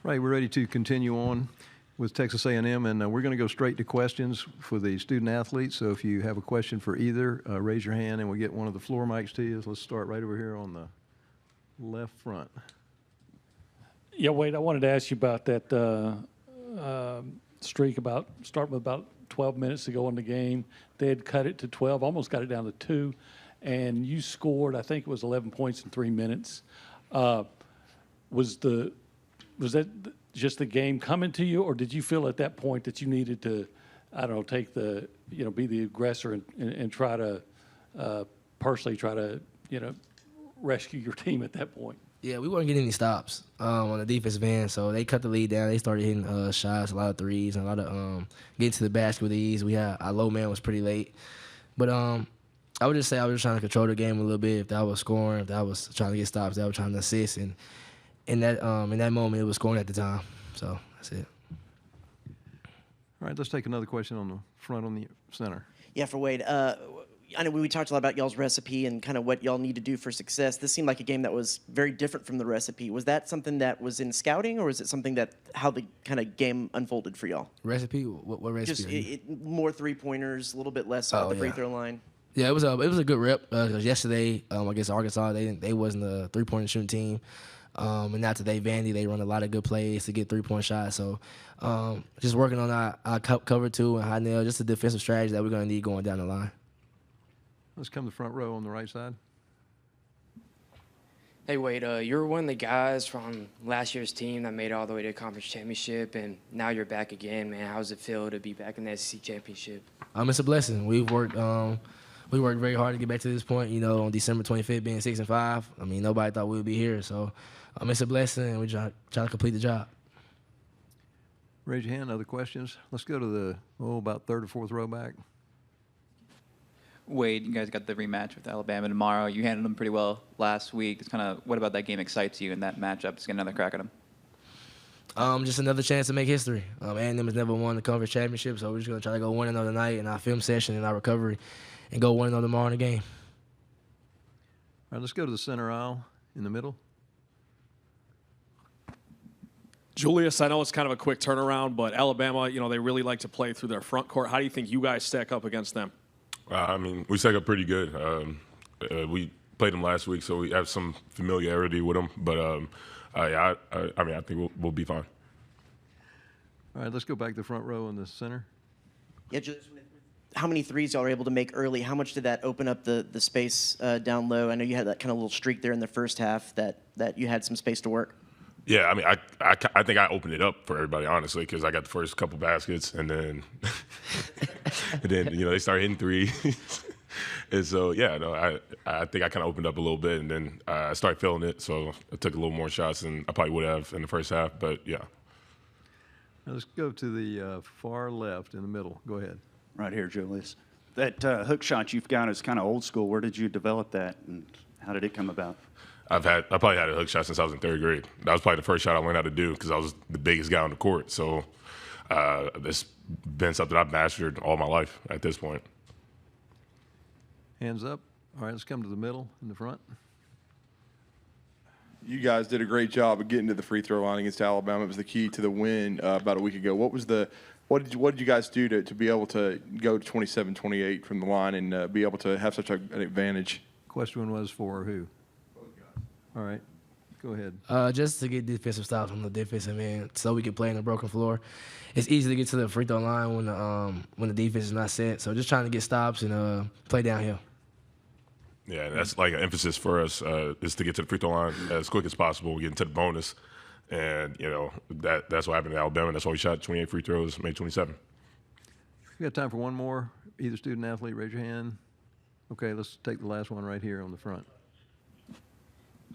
Right, we're ready to continue on with Texas A&M, and we're going to go straight to questions for the student athletes. So if you have a question for either, raise your hand and we'll get one of the floor mics to you. Let's start right over here on the left front. Yeah, Wade, I wanted to ask you about that streak starting with about 12 minutes to go in the game. They had cut it to 12, almost got it down to 2, and you scored, I think it was 11 points in 3 minutes. Was that just the game coming to you, or did you feel at that point that you needed to, I don't know, be the aggressor and try to personally try to, rescue your team at that point? Yeah, we weren't getting any stops on the defensive end, so they cut the lead down. They started hitting shots, a lot of threes, and a lot of getting to the basket with ease. Our low man was pretty late. But I would just say I was just trying to control the game a little bit. If that was scoring, if that was trying to get stops, if that was trying to assist. And in that moment, it was scoring at the time. So that's it. All right, let's take another question on the front on the center. Yeah, for Wade. I know we talked a lot about y'all's recipe and kind of what y'all need to do for success. This seemed like a game that was very different from the recipe. Was that something that was in scouting, or was it something that how the kind of game unfolded for y'all? Recipe? What recipe? Just more three-pointers, a little bit less off the free throw line. Yeah, it was a good rep because yesterday against Arkansas, they wasn't a three-point shooting team. And now today, Vandy, they run a lot of good plays to get three-point shots. So just working on our cover two and high nail, just a defensive strategy that we're going to need going down the line. Let's come to the front row on the right side. Hey, Wade, you're one of the guys from last year's team that made it all the way to the conference championship, and now you're back again, man. How does it feel to be back in the SEC championship? It's a blessing. We worked very hard to get back to this point. On December 25th, being 6-5. Nobody thought we would be here. So it's a blessing, and we try to complete the job. Raise your hand. Other questions? Let's go to about third or fourth row back. Wade, you guys got the rematch with Alabama tomorrow. You handled them pretty well last week. It's what about that game excites you in that matchup to get another crack at them? Just another chance to make history. A&M has never won the conference championship, so we're just going to try to go 1-0 tonight in our film session and our recovery and go 1-0 tomorrow in the game. All right, let's go to the center aisle in the middle. Julius, I know it's kind of a quick turnaround, but Alabama, they really like to play through their front court. How do you think you guys stack up against them? We stack up pretty good. We played them last week, so we have some familiarity with them. But, I think we'll be fine. All right, let's go back to the front row in the center. Yeah, Julius, how many threes y'all were able to make early? How much did that open up the space down low? I know you had that kind of little streak there in the first half that you had some space to work. Yeah, I think I opened it up for everybody, honestly, because I got the first couple baskets, and then they started hitting threes. And so, I think I kind of opened up a little bit, and then I started feeling it, so I took a little more shots than I probably would have in the first half, but yeah. Now let's go to the far left in the middle. Go ahead. Right here, Julius. That hook shot you've got is kind of old school. Where did you develop that, and how did it come about? I probably had a hook shot since I was in third grade. That was probably the first shot I learned how to do because I was the biggest guy on the court. So it's been something I've mastered all my life at this point. Hands up. All right, let's come to the middle in the front. You guys did a great job of getting to the free throw line against Alabama. It was the key to the win about a week ago. What did you guys do to be able to go to 27-28 from the line and be able to have such an advantage? Question was for who? All right, go ahead. Just to get defensive stops on the defensive end so we can play in the broken floor. It's easy to get to the free throw line when the defense is not set. So just trying to get stops and play downhill. Yeah, that's like an emphasis for us is to get to the free throw line as quick as possible, getting to the bonus. And, that's what happened in Alabama. That's why we shot 28 free throws, made 27. We got time for one more. Either student athlete, raise your hand. Okay, let's take the last one right here on the front.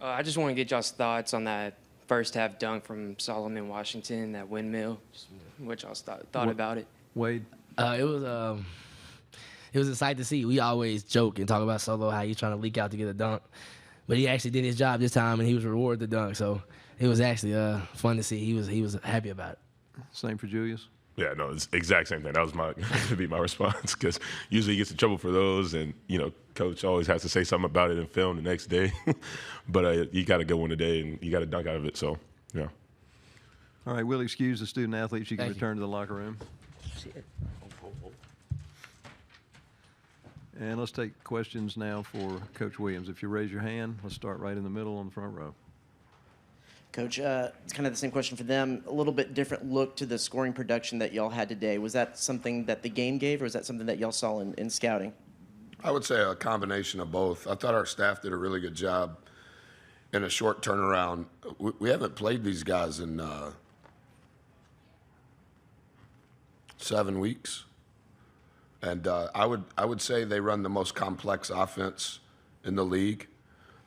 I just want to get y'all's thoughts on that first half dunk from Solomon Washington, that windmill. Just what y'all thought about it. Wade? It was a sight to see. We always joke and talk about Solo, how he's trying to leak out to get a dunk. But he actually did his job this time, and he was rewarded the dunk. So it was actually fun to see. He was happy about it. Same for Julius? Yeah, no, it's the exact same thing. That was to be my response because usually he gets in trouble for those, and coach always has to say something about it in film the next day. But you got a good one today, and you got a dunk out of it. So yeah. All right, we'll excuse the student athletes. You can Thank you. return to the locker room. And let's take questions now for Coach Williams. If you raise your hand, let's start right in the middle on the front row. Coach, it's kind of the same question for them. A little bit different look to the scoring production that y'all had today. Was that something that the game gave, or was that something that y'all saw in scouting? I would say a combination of both. I thought our staff did a really good job in a short turnaround. We haven't played these guys in 7 weeks. And I would say they run the most complex offense in the league.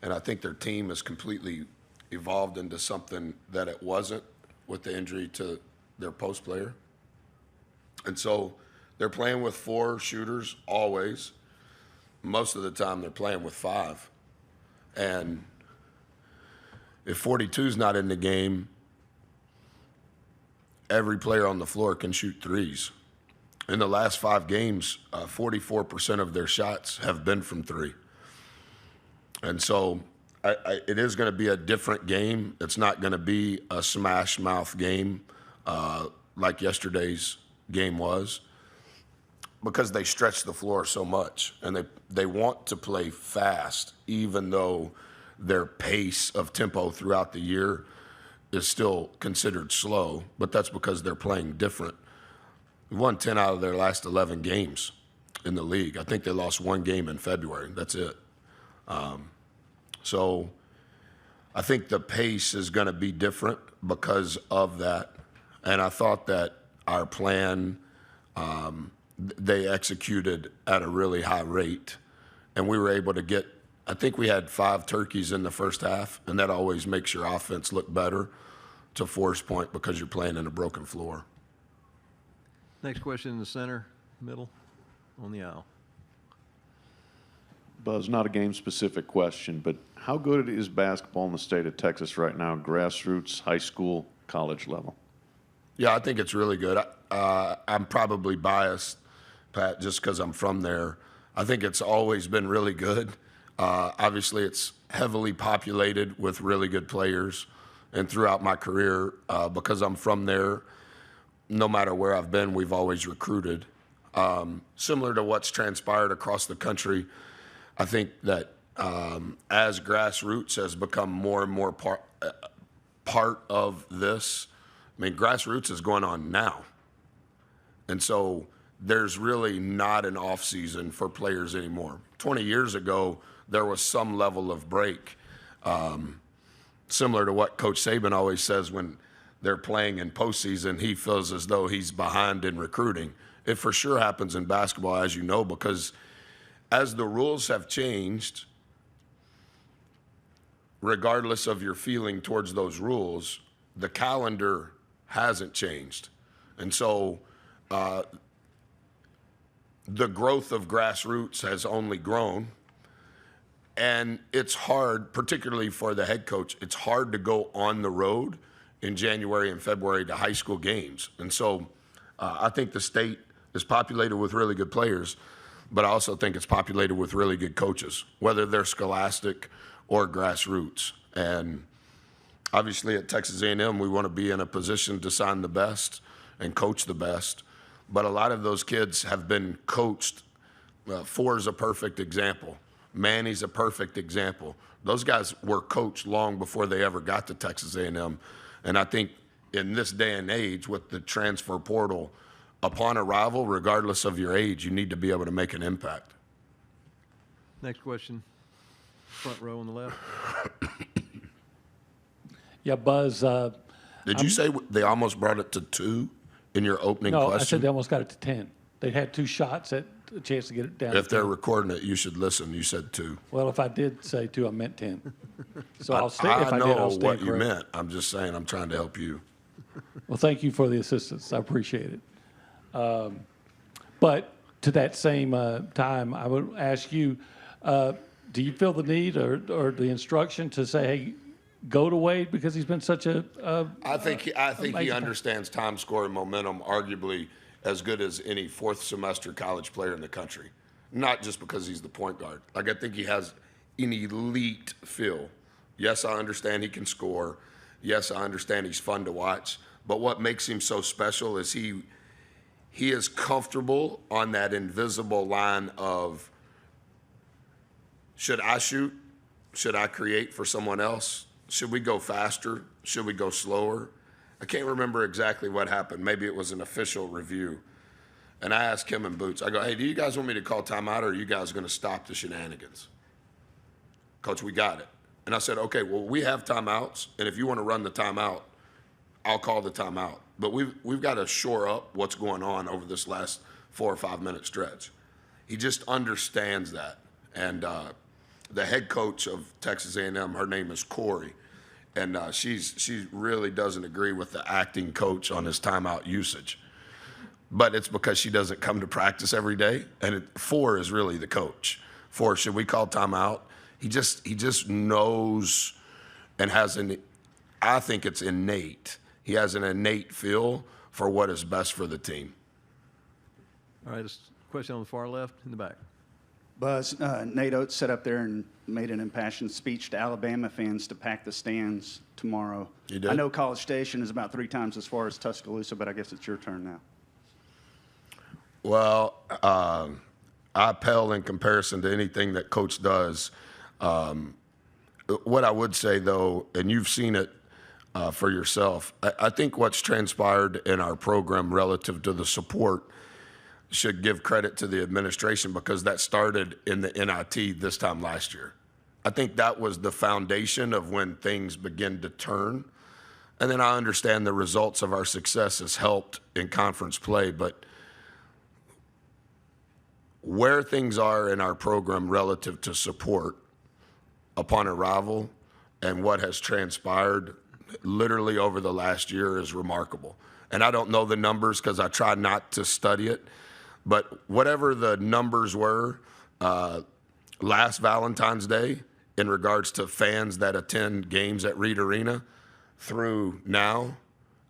And I think their team has completely evolved into something that it wasn't with the injury to their post player. And so they're playing with 4 shooters always. Most of the time they're playing with 5. And if 42's not in the game, every player on the floor can shoot threes. In the last 5 games, 44% of their shots have been from 3. And so it is going to be a different game. It's not going to be a smash mouth game like yesterday's game was, because they stretch the floor so much, and they want to play fast, even though their pace of tempo throughout the year is still considered slow, but that's because they're playing different. We won 10 out of their last 11 games in the league. I think they lost 1 game in February. That's it. So I think the pace is going to be different because of that. And I thought that our plan, they executed at a really high rate. And we were able to get, I think we had 5 turkeys in the first half, and that always makes your offense look better to Forrest's point, because you're playing in a broken floor. Next question in the center, middle, on the aisle. Buzz, not a game-specific question, but how good is basketball in the state of Texas right now, grassroots, high school, college level? Yeah, I think it's really good. I'm probably biased, Pat, just because I'm from there. I think it's always been really good. Obviously, it's heavily populated with really good players. And throughout my career, because I'm from there, no matter where I've been, we've always recruited. Similar to what's transpired across the country, I think that as grassroots has become more and more part of this, I mean, grassroots is going on now. And so there's really not an off season for players anymore. 20 years ago, there was some level of break, similar to what Coach Saban always says when they're playing in postseason. He feels as though he's behind in recruiting. It for sure happens in basketball, as you know, because as the rules have changed, regardless of your feeling towards those rules, the calendar hasn't changed. And so the growth of grassroots has only grown. And it's hard, particularly for the head coach, it's hard to go on the road in January and February to high school games. And so I think the state is populated with really good players, but I also think it's populated with really good coaches, whether they're scholastic or grassroots. And obviously at Texas A&M, we want to be in a position to sign the best and coach the best. But a lot of those kids have been coached. Four's a perfect example. Manny's a perfect example. Those guys were coached long before they ever got to Texas A&M. And I think in this day and age with the transfer portal, upon arrival, regardless of your age, you need to be able to make an impact. Next question, front row on the left. Yeah, Buzz. Did you say they almost brought it to 2 in your opening question? No, I said they almost got it to 10. They had 2 shots at a chance to get it down. If to they're 10. recording it, you should listen. You said 2. Well, if I did say 2, I meant 10. So I'll stay. I If I know did, I'll stand what you corrected. meant. I'm just saying I'm trying to help you. Well, thank you for the assistance. I appreciate it. But to that same time, I would ask you, do you feel the need or the instruction to say, hey, go to Wade because he's been such a I think he amazing- understands time, score, and momentum arguably as good as any 4th semester college player in the country. Not just because he's the point guard. Like, I think he has an elite feel. Yes, I understand he can score. Yes, I understand he's fun to watch. But what makes him so special is he is comfortable on that invisible line of, should I shoot? Should I create for someone else? Should we go faster? Should we go slower? I can't remember exactly what happened. Maybe it was an official review. And I asked him and Boots, I go, hey, do you guys want me to call timeout, or are you guys going to stop the shenanigans? Coach, we got it. And I said, okay, well, we have timeouts, and if you want to run the timeout, I'll call the timeout. But we've got to shore up what's going on over this last 4 or 5 minute stretch. He just understands that. And the head coach of Texas A&M, her name is Corey, and she really doesn't agree with the acting coach on his timeout usage. But it's because she doesn't come to practice every day, and Four is really the coach. Four, should we call timeout? He just knows and has I think it's innate. He has an innate feel for what is best for the team. All right, this question on the far left in the back. Buzz, Nate Oates sat up there and made an impassioned speech to Alabama fans to pack the stands tomorrow. You did? I know College Station is about 3 times as far as Tuscaloosa, but I guess it's your turn now. Well, I pale in comparison to anything that Coach does. What I would say, though, and you've seen it for yourself, I think what's transpired in our program relative to the support should give credit to the administration, because that started in the NIT this time last year. I think that was the foundation of when things begin to turn. And then I understand the results of our success has helped in conference play, but where things are in our program relative to support upon arrival and what has transpired literally over the last year is remarkable. And I don't know the numbers because I try not to study it, but whatever the numbers were last Valentine's Day in regards to fans that attend games at Reed Arena through now,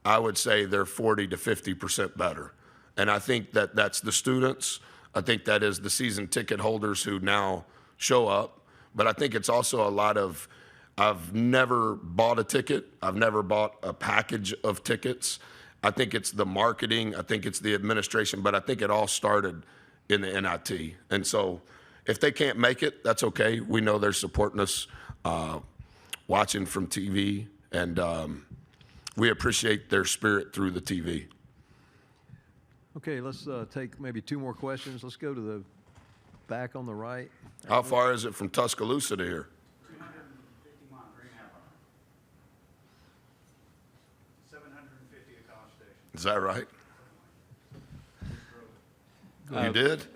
I would say they're 40 to 50% better. And I think that that's the students. I think that is the season ticket holders who now show up. But I think it's also a lot of, I've never bought a ticket. I've never bought a package of tickets. I think it's the marketing. I think it's the administration. But I think it all started in the NIT. And so if they can't make it, that's okay. We know they're supporting us, watching from TV. And we appreciate their spirit through the TV. Okay, let's take maybe 2 more questions. Let's go to the back on the right. How far is it from Tuscaloosa to here? 250 miles, 3.5 hours. 750 at College Station. Is that right? You did?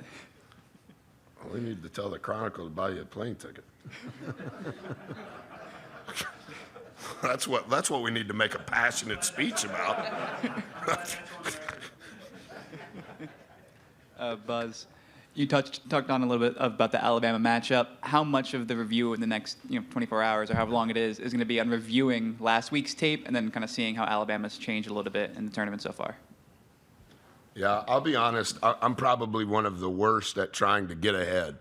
Well, we need to tell the Chronicle to buy you a plane ticket. That's what we need to make a passionate speech about. Buzz, you talked on a little bit about the Alabama matchup. How much of the review in the next 24 hours or however long it is going to be on reviewing last week's tape and then kind of seeing how Alabama's changed a little bit in the tournament so far? Yeah, I'll be honest. I'm probably one of the worst at trying to get ahead.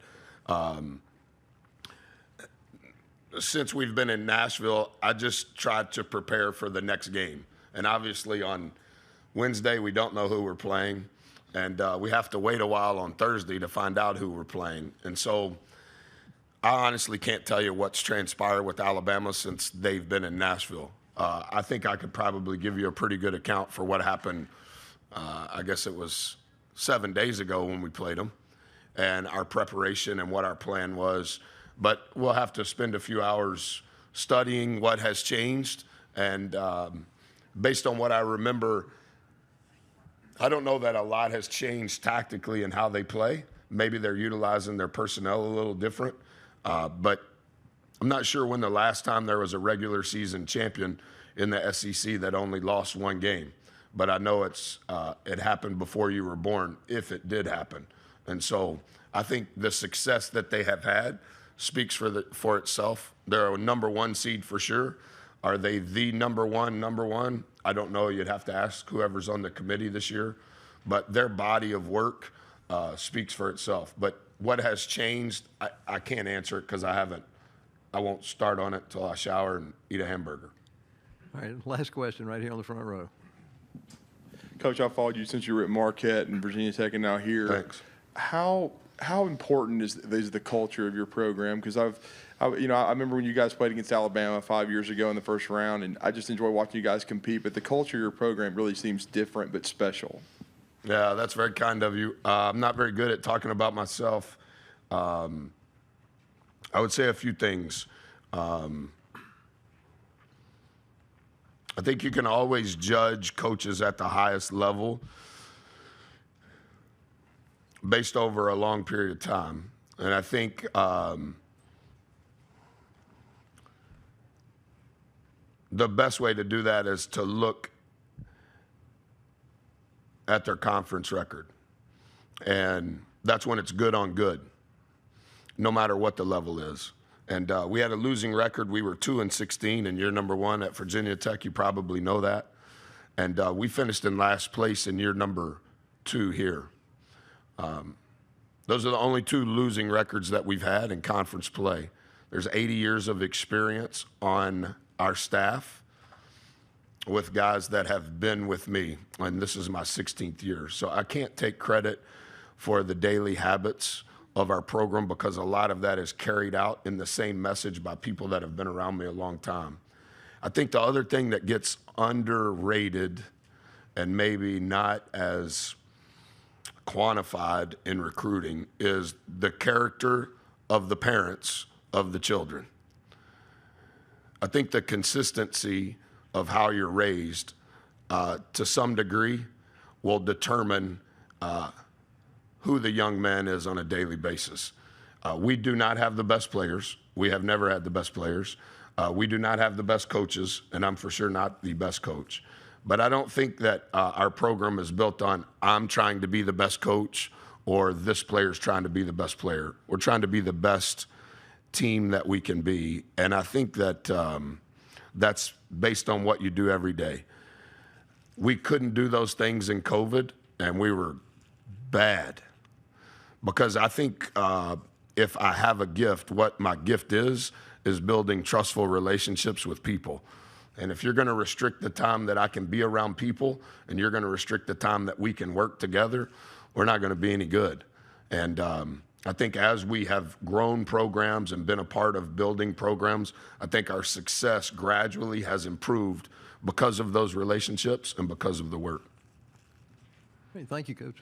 Since we've been in Nashville, I just tried to prepare for the next game. And obviously on Wednesday, we don't know who we're playing. And we have to wait a while on Thursday to find out who we're playing. And so I honestly can't tell you what's transpired with Alabama since they've been in Nashville. I think I could probably give you a pretty good account for what happened. I guess it was 7 days ago when we played them, and our preparation and what our plan was. But we'll have to spend a few hours studying what has changed. And based on what I remember, I don't know that a lot has changed tactically in how they play. Maybe they're utilizing their personnel a little different. But I'm not sure when the last time there was a regular season champion in the SEC that only lost 1 game. But I know it happened before you were born, if it did happen. And so I think the success that they have had speaks for itself. They're a number 1 seed for sure. Are they the number one? I don't know. You'd have to ask whoever's on the committee this year. But their body of work speaks for itself. But what has changed, I can't answer it because I won't start on it till I shower and eat a hamburger. All right, last question right here on the front row. Coach, I've followed you since you were at Marquette and Virginia Tech and now here. Thanks. How important is the culture of your program? Because I remember when you guys played against Alabama 5 years ago in the first round, and I just enjoy watching you guys compete. But the culture of your program really seems different but special. Yeah, that's very kind of you. I'm not very good at talking about myself. I would say a few things. I think you can always judge coaches at the highest level based over a long period of time. And I think the best way to do that is to look at their conference record. And that's when it's good on good, no matter what the level is. And we had a losing record. We were 2-16 in year number 1 at Virginia Tech. You probably know that. And we finished in last place in year number 2 here. Those are the only 2 losing records that we've had in conference play. There's 80 years of experience on our staff with guys that have been with me, and this is my 16th year. So I can't take credit for the daily habits of our program because a lot of that is carried out in the same message by people that have been around me a long time. I think the other thing that gets underrated and maybe not as quantified in recruiting is the character of the parents of the children. I think the consistency of how you're raised to some degree will determine who the young man is on a daily basis. We do not have the best players. We have never had the best players. We do not have the best coaches, and I'm for sure not the best coach. But I don't think that our program is built on I'm trying to be the best coach or this player's trying to be the best player. We're trying to be the best team that we can be, and I think that that's based on what you do every day. We couldn't do those things in COVID, and we were bad. Because I think if I have a gift, what my gift is building trustful relationships with people. And if you're going to restrict the time that I can be around people and you're going to restrict the time that we can work together, we're not going to be any good. And I think as we have grown programs and been a part of building programs, I think our success gradually has improved because of those relationships and because of the work. Hey, thank you, Coach.